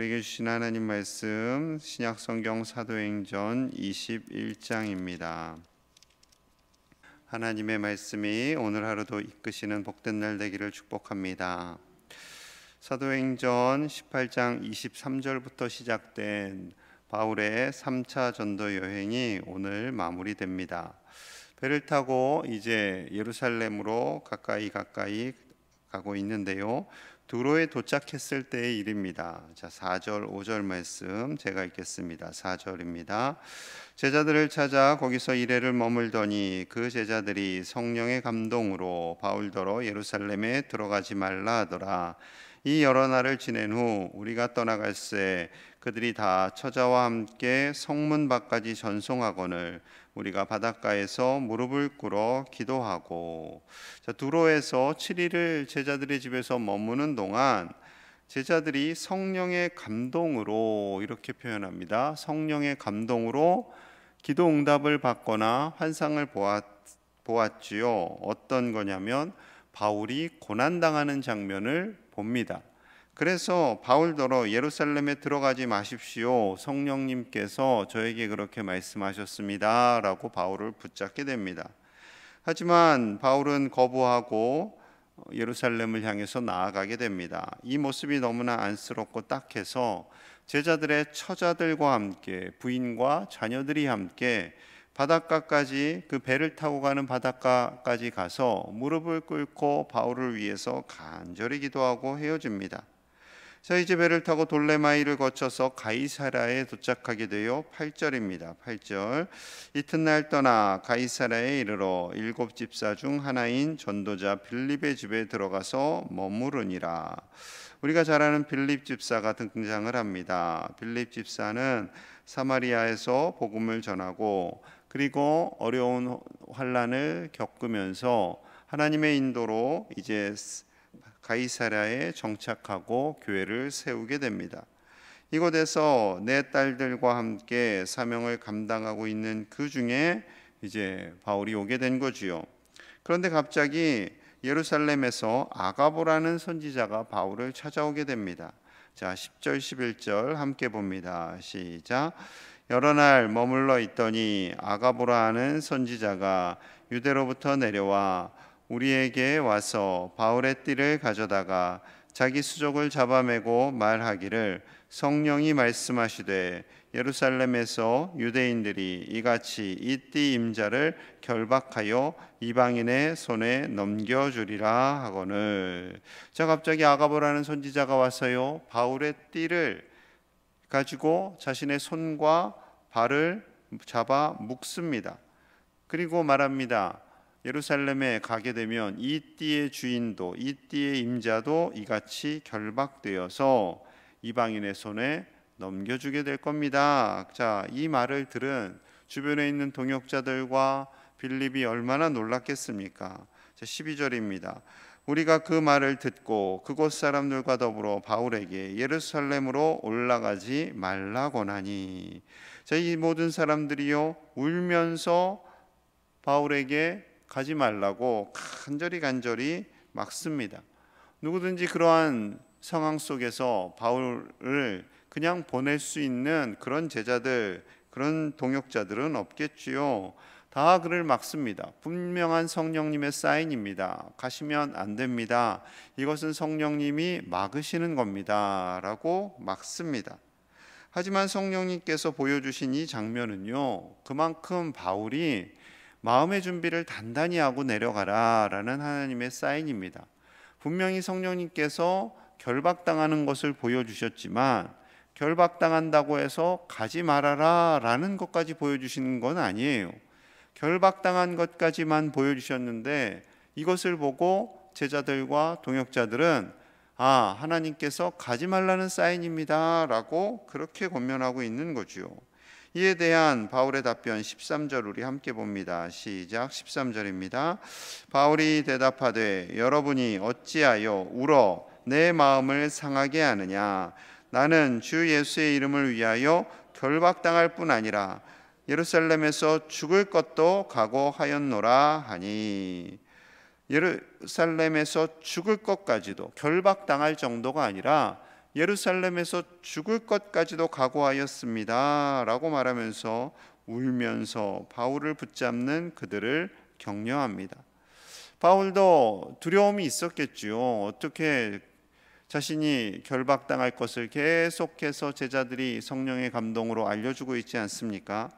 우리에게 주신 하나님 말씀 신약성경 사도행전 21장입니다. 하나님의 말씀이 오늘 하루도 이끄시는 복된 날 되기를 축복합니다. 사도행전 18장 23절부터 시작된 바울의 3차 전도 여행이 오늘 마무리됩니다. 배를 타고 이제 예루살렘으로 가까이 가고 있는데요. 두로에 도착했을 때의 일입니다. 자, 4절 5절 말씀 제가 읽겠습니다. 4절입니다. 제자들을 찾아 거기서 이래를 머물더니 그 제자들이 성령의 감동으로 바울더러 예루살렘에 들어가지 말라 하더라. 이 여러 날을 지낸 후 우리가 떠나갈새 그들이 다 처자와 함께 성문 밖까지 전송하거늘 우리가 바닷가에서 무릎을 꿇어 기도하고. 자, 두로에서 7일을 제자들의 집에서 머무는 동안 제자들이 성령의 감동으로 이렇게 표현합니다. 성령의 감동으로 기도 응답을 받거나 환상을 보았지요. 어떤 거냐면 바울이 고난당하는 장면을 봅니다. 그래서 바울더러 예루살렘에 들어가지 마십시오. 성령님께서 저에게 그렇게 말씀하셨습니다. 라고 바울을 붙잡게 됩니다. 하지만 바울은 거부하고 예루살렘을 향해서 나아가게 됩니다. 이 모습이 너무나 안쓰럽고 딱해서 제자들의 처자들과 함께 부인과 자녀들이 함께 바닷가까지 그 배를 타고 가는 바닷가까지 가서 무릎을 꿇고 바울을 위해서 간절히 기도하고 헤어집니다. 자, 이제 배를 타고 돌레마이를 거쳐서 가이사랴에 도착하게 되어 8절입니다. 8절. 이튿날 떠나 가이사랴에 이르러 7 집사 중 하나인 전도자 빌립의 집에 들어가서 머무르니라. 우리가 잘 아는 빌립 집사가 등장을 합니다. 빌립 집사는 사마리아에서 복음을 전하고 그리고 어려운 환난을 겪으면서 하나님의 인도로 이제 가이사랴에 정착하고 교회를 세우게 됩니다. 이곳에서 네 딸들과 함께 사명을 감당하고 있는 그 중에 이제 바울이 오게 된 거지요. 그런데 갑자기 예루살렘에서 아가보라는 선지자가 바울을 찾아오게 됩니다. 자, 10절 11절 함께 봅니다. 시작. 여러 날 머물러 있더니 아가보라 하는 선지자가 유대로부터 내려와 우리에게 와서 바울의 띠를 가져다가 자기 수족을 잡아매고 말하기를 성령이 말씀하시되 예루살렘에서 유대인들이 이같이 이 띠 임자를 결박하여 이방인의 손에 넘겨주리라 하거늘. 자, 갑자기 아가보라는 선지자가 와서요 바울의 띠를 가지고 자신의 손과 발을 잡아 묶습니다. 그리고 말합니다. 예루살렘에 가게 되면 이 띠의 주인도 이 띠의 임자도 이같이 결박되어서 이방인의 손에 넘겨주게 될 겁니다. 자, 이 말을 들은 주변에 있는 동역자들과 빌립이 얼마나 놀랐겠습니까? 자, 12절입니다. 우리가 그 말을 듣고 그곳 사람들과 더불어 바울에게 예루살렘으로 올라가지 말라고 하니. 자, 이 모든 사람들이요 울면서 바울에게 가지 말라고 간절히 막습니다. 누구든지 그러한 상황 속에서 바울을 그냥 보낼 수 있는 그런 제자들, 그런 동역자들은 없겠지요. 다 그를 막습니다. 분명한 성령님의 사인입니다. 가시면 안 됩니다. 이것은 성령님이 막으시는 겁니다. 라고 막습니다. 하지만 성령님께서 보여주신 이 장면은요, 그만큼 바울이 마음의 준비를 단단히 하고 내려가라 라는 하나님의 사인입니다. 분명히 성령님께서 결박당하는 것을 보여주셨지만 결박당한다고 해서 가지 말아라 라는 것까지 보여주시는 건 아니에요. 결박당한 것까지만 보여주셨는데 이것을 보고 제자들과 동역자들은 하나님께서 가지 말라는 사인입니다 라고 그렇게 권면하고 있는 거죠. 이에 대한 바울의 답변 13절 우리 함께 봅니다. 시작. 13절입니다. 바울이 대답하되 여러분이 어찌하여 울어 내 마음을 상하게 하느냐. 나는 주 예수의 이름을 위하여 결박당할 뿐 아니라 예루살렘에서 죽을 것도 각오하였노라 하니. 예루살렘에서 죽을 것까지도 결박당할 정도가 아니라 예루살렘에서 죽을 것까지도 각오하였습니다 라고 말하면서 울면서 바울을 붙잡는 그들을 격려합니다. 바울도 두려움이 있었겠지요. 어떻게 자신이 결박당할 것을 계속해서 제자들이 성령의 감동으로 알려주고 있지 않습니까?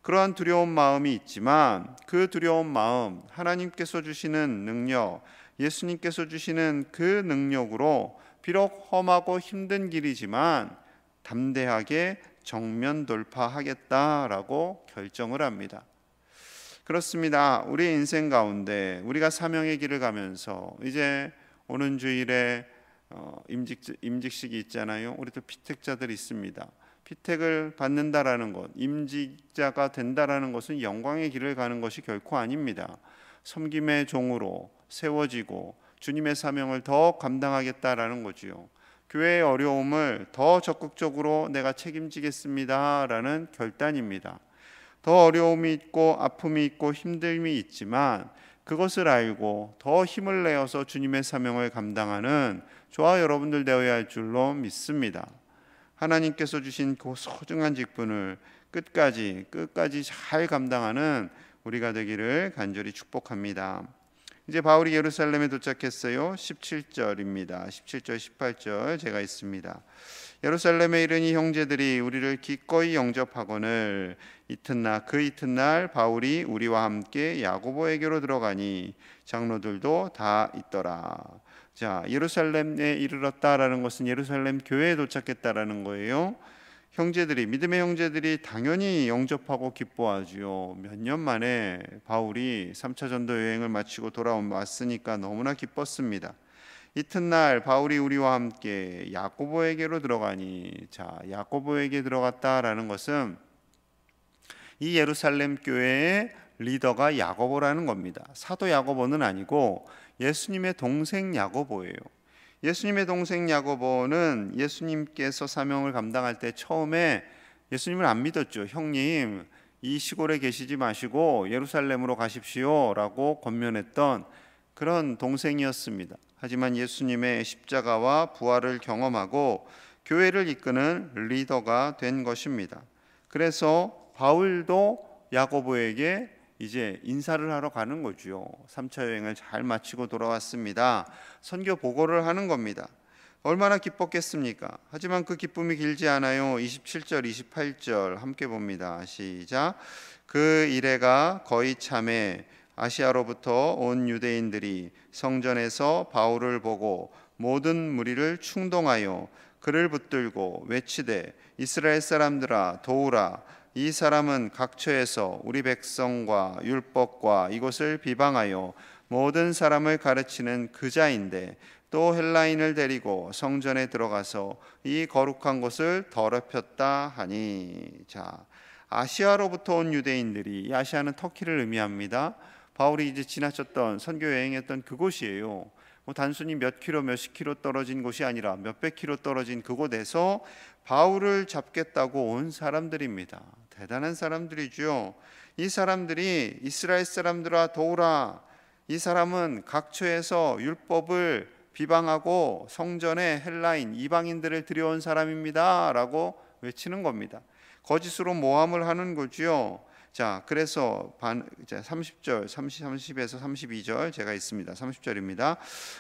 그러한 두려운 마음이 있지만 그 두려운 마음, 하나님께서 주시는 능력, 예수님께서 주시는 그 능력으로 비록 험하고 힘든 길이지만 담대하게 정면 돌파하겠다라고 결정을 합니다. 그렇습니다. 우리의 인생 가운데 우리가 사명의 길을 가면서 이제 오는 주일에 임직식이 있잖아요. 우리 또 피택자들이 있습니다. 피택을 받는다라는 것, 임직자가 된다라는 것은 영광의 길을 가는 것이 결코 아닙니다. 섬김의 종으로 세워지고 주님의 사명을 더 감당하겠다라는 거지요. 교회의 어려움을 더 적극적으로 내가 책임지겠습니다라는 결단입니다. 더 어려움이 있고 아픔이 있고 힘듦이 있지만 그것을 알고 더 힘을 내어서 주님의 사명을 감당하는 저와 여러분들 되어야 할 줄로 믿습니다. 하나님께서 주신 그 소중한 직분을 끝까지 잘 감당하는 우리가 되기를 간절히 축복합니다. 이제 바울이 예루살렘에 도착했어요. 17절입니다. 17절 18절 제가 있습니다. 예루살렘에 이르니 형제들이 우리를 기꺼이 영접하거늘 그 이튿날 바울이 우리와 함께 야고보에게로 들어가니 장로들도 다 있더라. 자, 예루살렘에 이르렀다라는 것은 예루살렘 교회에 도착했다라는 거예요. 믿음의 형제들이 당연히 영접하고 기뻐하지요. 몇 년 만에 바울이 3차 전도 여행을 마치고 돌아왔으니까 너무나 기뻤습니다. 이튿날 바울이 우리와 함께 야고보에게로 들어가니, 자, 야고보에게 들어갔다라는 것은 이 예루살렘 교회의 리더가 야고보라는 겁니다. 사도 야고보는 아니고 예수님의 동생 야고보예요. 예수님의 동생 야고보는 예수님께서 사명을 감당할 때 처음에 예수님을 안 믿었죠. 형님, 이 시골에 계시지 마시고 예루살렘으로 가십시오 라고 권면했던 그런 동생이었습니다. 하지만 예수님의 십자가와 부활을 경험하고 교회를 이끄는 리더가 된 것입니다. 그래서 바울도 야고보에게 이제 인사를 하러 가는 거죠. 3차 여행을 잘 마치고 돌아왔습니다. 선교 보고를 하는 겁니다. 얼마나 기뻤겠습니까? 하지만 그 기쁨이 길지 않아요. 27절 28절 함께 봅니다. 시작. 그 이래가 거의 참에 아시아로부터 온 유대인들이 성전에서 바울을 보고 모든 무리를 충동하여 그를 붙들고 외치되 이스라엘 사람들아 도우라. 이 사람은 각처에서 우리 백성과 율법과 이곳을 비방하여 모든 사람을 가르치는 그자인데 또 헬라인을 데리고 성전에 들어가서 이 거룩한 곳을 더럽혔다 하니. 자, 아시아로부터 온 유대인들이, 이 아시아는 터키를 의미합니다. 바울이 이제 지나쳤던 선교 여행했던 그곳이에요. 단순히 몇 킬로 몇십 킬로 떨어진 곳이 아니라 몇백 킬로 떨어진 그곳에서 바울을 잡겠다고 온 사람들입니다. 대단한 사람들이죠. 이 사람들이 이스라엘 사람들아 도우라. 이 사람은 각처에서 율법을 비방하고 성전에 헬라인 이방인들을 들여온 사람입니다 라고 외치는 겁니다. 거짓으로 모함을 하는 거지요. 자, 그래서 30절, 30에서 32절 제가 있습니다. 30절입니다.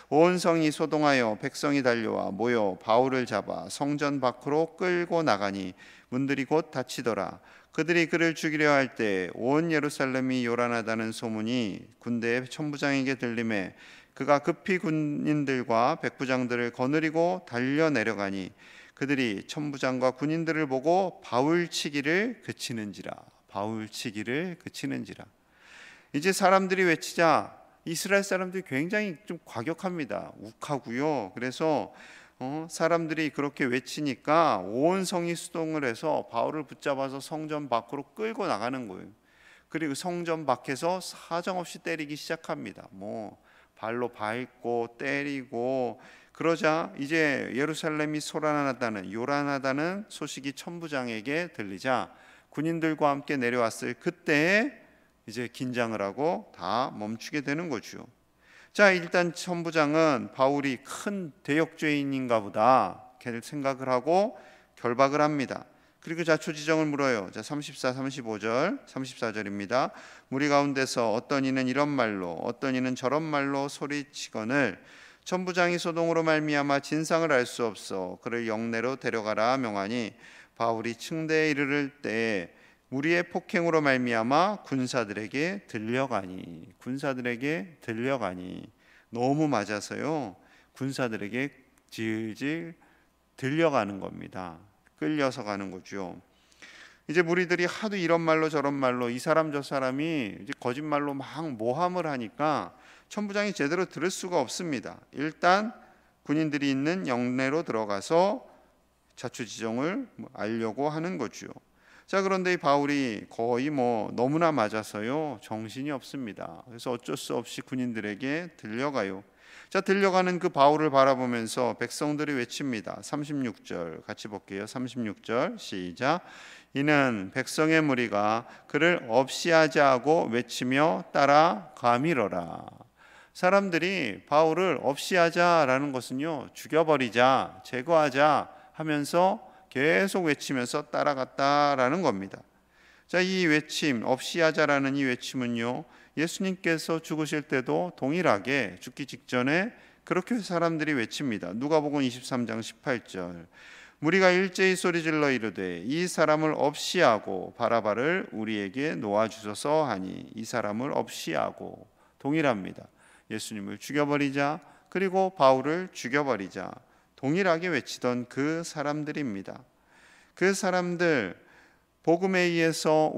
온 성이 소동하여 백성이 달려와 모여 바울을 잡아 성전 밖으로 끌고 나가니 문들이 곧 닫히더라. 그들이 그를 죽이려 할 때 온 예루살렘이 요란하다는 소문이 군대의 천부장에게 들림에 그가 급히 군인들과 백부장들을 거느리고 달려 내려가니 그들이 천부장과 군인들을 보고 바울치기를 그치는지라. 이제 사람들이 외치자 이스라엘 사람들이 굉장히 좀 과격합니다. 욱하고요. 그래서 사람들이 그렇게 외치니까 온 성이 수동을 해서 바울을 붙잡아서 성전 밖으로 끌고 나가는 거예요. 그리고 성전 밖에서 사정없이 때리기 시작합니다. 발로 밟고 때리고. 그러자 이제 예루살렘이 요란하다는 소식이 천부장에게 들리자 군인들과 함께 내려왔을 그때에 이제 긴장을 하고 다 멈추게 되는 거죠. 자, 일단 천부장은 바울이 큰 대역죄인인가 보다 생각을 하고 결박을 합니다. 그리고 자초지정을 물어요. 자, 34절입니다. 무리 가운데서 어떤 이는 이런 말로 어떤 이는 저런 말로 소리치거늘 천부장이 소동으로 말미암아 진상을 알 수 없어 그를 영내로 데려가라 명하니 바울이 층대에 이르를 때에 무리의 폭행으로 말미암아 군사들에게 들려가니 너무 맞아서요. 군사들에게 질질 들려가는 겁니다. 끌려서 가는 거죠. 이제 무리들이 하도 이런 말로 저런 말로 이 사람 저 사람이 이제 거짓말로 막 모함을 하니까 천부장이 제대로 들을 수가 없습니다. 일단 군인들이 있는 영내로 들어가서 자초지종을 알려고 하는 거죠. 자, 그런데 이 바울이 거의 너무나 맞아서요 정신이 없습니다. 그래서 어쩔 수 없이 군인들에게 들려가요. 자, 들려가는 그 바울을 바라보면서 백성들이 외칩니다. 36절 같이 볼게요. 36절 시작. 이는 백성의 무리가 그를 없이하자 하고 외치며 따라가밀어라. 사람들이 바울을 없이하자라는 것은요 죽여버리자, 제거하자 하면서 계속 외치면서 따라갔다라는 겁니다. 자, 이 외침, 없이하자라는 이 외침은요 예수님께서 죽으실 때도 동일하게 죽기 직전에 그렇게 사람들이 외칩니다. 누가복음 23장 18절. 무리가 일제히 소리질러 이르되 이 사람을 없이하고 바라바를 우리에게 놓아주소서 하니 이 사람을 없이하고 동일합니다. 예수님을 죽여버리자, 그리고 바울을 죽여버리자, 동일하게 외치던 그 사람들입니다. 그 사람들, 복음에 의해서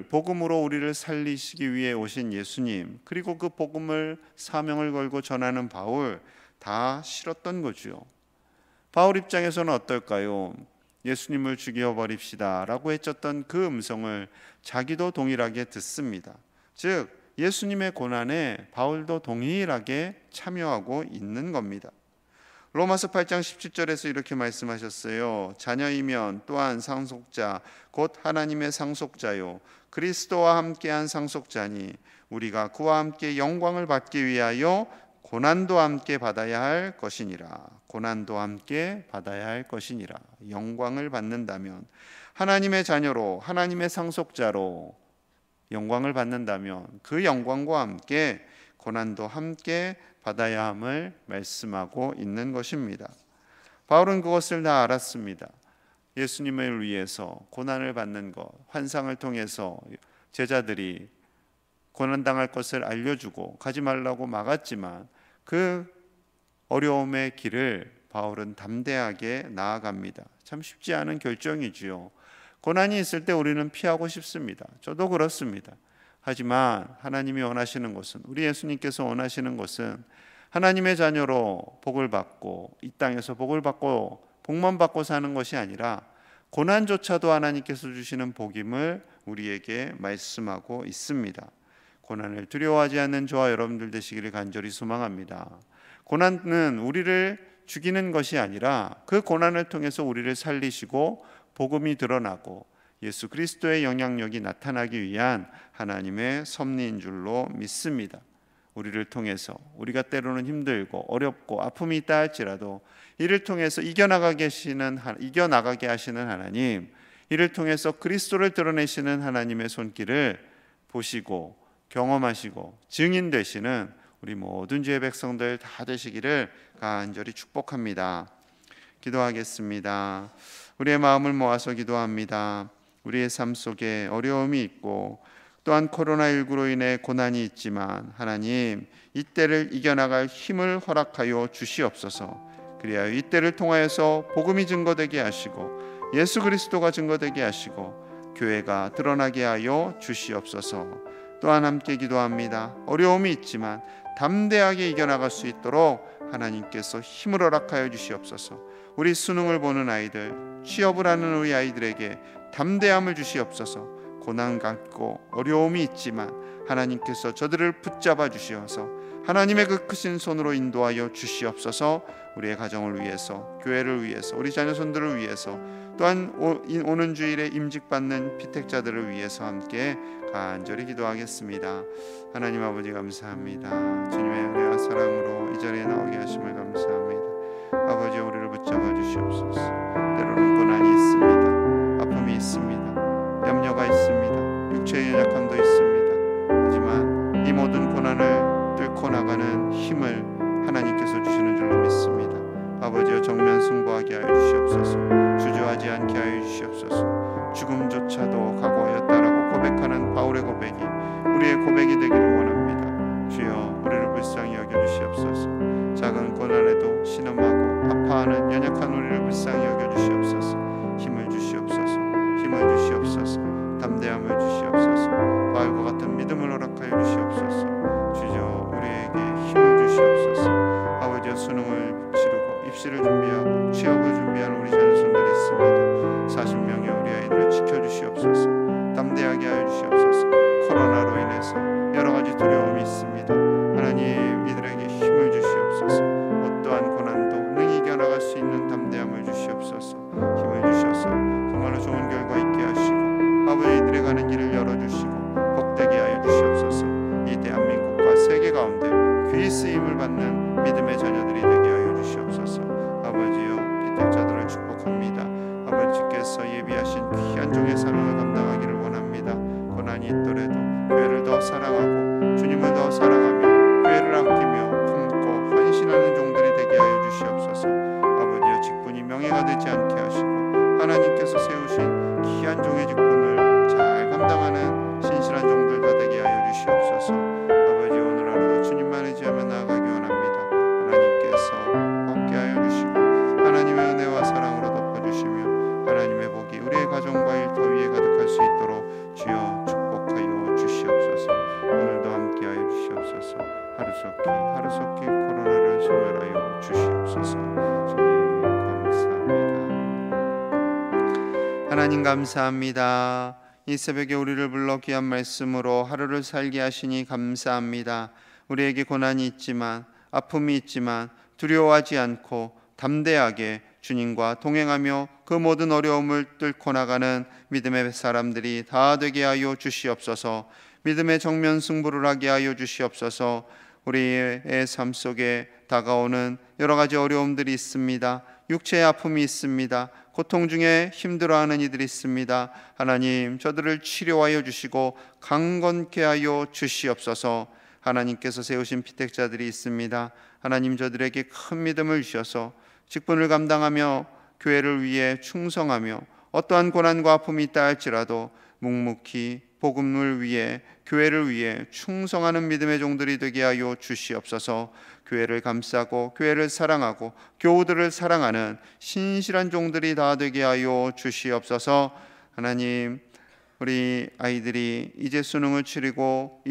복음으로 우리를 살리시기 위해 오신 예수님, 그리고 그 복음을 사명을 걸고 전하는 바울 다 싫었던 거죠. 바울 입장에서는 어떨까요? 예수님을 죽여버립시다 라고 외쳤던 그 음성을 자기도 동일하게 듣습니다. 즉 예수님의 고난에 바울도 동일하게 참여하고 있는 겁니다. 로마서 8장 17절에서 이렇게 말씀하셨어요. 자녀이면 또한 상속자 곧 하나님의 상속자요 그리스도와 함께한 상속자니 우리가 그와 함께 영광을 받기 위하여 고난도 함께 받아야 할 것이니라. 영광을 받는다면, 하나님의 자녀로 하나님의 상속자로 영광을 받는다면 그 영광과 함께 고난도 함께 받아야 함을 말씀하고 있는 것입니다. 바울은 그것을 다 알았습니다. 예수님을 위해서 고난을 받는 것, 환상을 통해서 제자들이 고난당할 것을 알려주고 가지 말라고 막았지만 그 어려움의 길을 바울은 담대하게 나아갑니다. 참 쉽지 않은 결정이지요. 고난이 있을 때 우리는 피하고 싶습니다. 저도 그렇습니다. 하지만 하나님이 원하시는 것은, 우리 예수님께서 원하시는 것은 하나님의 자녀로 복을 받고 이 땅에서 복을 받고 복만 받고 사는 것이 아니라 고난조차도 하나님께서 주시는 복임을 우리에게 말씀하고 있습니다. 고난을 두려워하지 않는 저와 여러분들 되시기를 간절히 소망합니다. 고난은 우리를 죽이는 것이 아니라 그 고난을 통해서 우리를 살리시고 복음이 드러나고 예수 그리스도의 영향력이 나타나기 위한 하나님의 섭리인 줄로 믿습니다. 우리를 통해서 우리가 때로는 힘들고 어렵고 아픔이 있다 할지라도 이를 통해서 이겨나가게 하시는 하나님, 이를 통해서 그리스도를 드러내시는 하나님의 손길을 보시고 경험하시고 증인 되시는 우리 모든 주의 백성들 다 되시기를 간절히 축복합니다. 기도하겠습니다. 우리의 마음을 모아서 기도합니다. 우리의 삶 속에 어려움이 있고 또한 코로나19로 인해 고난이 있지만 하나님, 이때를 이겨나갈 힘을 허락하여 주시옵소서. 그리하여 이때를 통하여서 복음이 증거되게 하시고 예수 그리스도가 증거되게 하시고 교회가 드러나게 하여 주시옵소서. 또한 함께 기도합니다. 어려움이 있지만 담대하게 이겨나갈 수 있도록 하나님께서 힘을 허락하여 주시옵소서. 우리 수능을 보는 아이들, 취업을 하는 우리 아이들에게 담대함을 주시옵소서. 고난 갖고 어려움이 있지만 하나님께서 저들을 붙잡아 주시어서 하나님의 그 크신 손으로 인도하여 주시옵소서. 우리의 가정을 위해서, 교회를 위해서, 우리 자녀손들을 위해서, 또한 오는 주일에 임직받는 피택자들을 위해서 함께 간절히 기도하겠습니다. 하나님 아버지 감사합니다. 주님의 은혜와 사랑으로 이 자리에 나오게 하심을 감사합니다. 아버지, 우리를 붙잡아 주시옵소서. 수능을 치르고 입시를 준비하고 취업을 준비하는 우리 자녀손들이 있습니다. 40명의 우리 아이들을 지켜주시옵소서. 담대하게 하여 주시옵소서. 코로나로 인해서 여러 가지 두려움이 있습니다. 하나님, 이들에게 힘을 주시옵소서. 어떠한 고난도 능히 이겨나갈 수 있는 담대함을 주시옵소서. 힘을 주셔서 정말로 좋은 결과 있게 하시고 아버지, 이들의 가는 길을 열어주시고 복되게 하여 주시옵소서. 이 대한민국과 세계 가운데 귀히 쓰임을 받는 믿음의 자녀들이 되게 하여 주시옵소서. 아버지여, 피택자들을 축복합니다. 아버지께서 예비하신 귀한 종의 사명을 감당하기를 원합니다. 고난이 있더라도 교회를 더 사랑하고 주님을 더 사랑하며 교회를 아끼며 품고 헌신하는 종들이 되게 하여 주시옵소서. 아버지여, 직분이 명예가 되지 않게 하시고 하나님께서 세우신 귀한 종의 직분을 잘 감당하는 신실한 종들 다 되게 하여 주시옵소서. 아버지, 오늘 하루도 주님만 의지하며 나아가기 원합니다. 하나님께서 함께 하여 주시고 하나님의 은혜와 사랑으로 덮어주시며 하나님의 복이 우리의 가정과 일터 위에 가득할 수 있도록 주여 축복하여 주시옵소서. 오늘도 함께 하여 주시옵소서. 하루속히 코로나를 소멸하여 주시옵소서. 주님 감사합니다. 하나님 감사합니다. 이 새벽에 우리를 불러 귀한 말씀으로 하루를 살게 하시니 감사합니다. 우리에게 고난이 있지만, 아픔이 있지만 두려워하지 않고 담대하게 주님과 동행하며 그 모든 어려움을 뚫고 나가는 믿음의 사람들이 다 되게 하여 주시옵소서. 믿음의 정면 승부를 하게 하여 주시옵소서. 우리의 삶 속에 다가오는 여러 가지 어려움들이 있습니다. 육체의 아픔이 있습니다. 고통 중에 힘들어하는 이들이 있습니다. 하나님, 저들을 치료하여 주시고 강건케 하여 주시옵소서. 하나님께서 세우신 피택자들이 있습니다. 하나님, 저들에게 큰 믿음을 주셔서 직분을 감당하며 교회를 위해 충성하며 어떠한 고난과 아픔이 있다 할지라도 묵묵히 복음을 위해 교회를 위해 충성하는 믿음의 종들이 되게 하여 주시옵소서. 교회를 감싸고 교회를 사랑하고 교우들을 사랑하는 신실한 종들이 다 되게 하여 주시옵소서. 하나님, 우리 아이들이 이제 수능을 치르고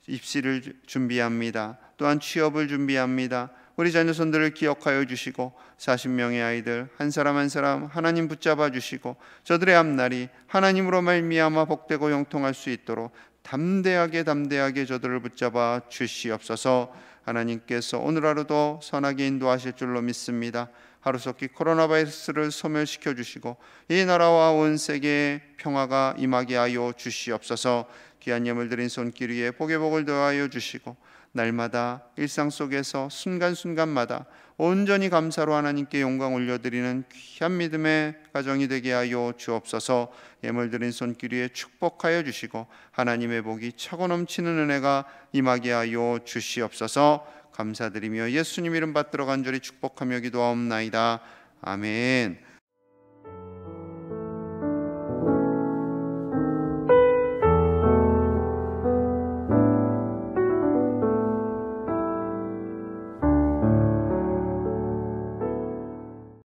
입시를 준비합니다. 또한 취업을 준비합니다. 우리 자녀손들을 기억하여 주시고 40명의 아이들 한 사람 한 사람 하나님 붙잡아 주시고 저들의 앞날이 하나님으로 말미암아 복되고 형통할 수 있도록 담대하게 저들을 붙잡아 주시옵소서. 하나님께서 오늘 하루도 선하게 인도하실 줄로 믿습니다. 하루속히 코로나 바이러스를 소멸시켜 주시고 이 나라와 온 세계에 평화가 임하게 하여 주시옵소서. 귀한 예물 드린 손길 위에 복의 복을 더하여 주시고 날마다 일상 속에서 순간순간마다 온전히 감사로 하나님께 영광 올려드리는 귀한 믿음의 가정이 되게 하여 주옵소서. 예물 드린 손길 위에 축복하여 주시고 하나님의 복이 차고 넘치는 은혜가 임하게 하여 주시옵소서. 감사드리며 예수님 이름 받들어 간절히 축복하며 기도하옵나이다. 아멘.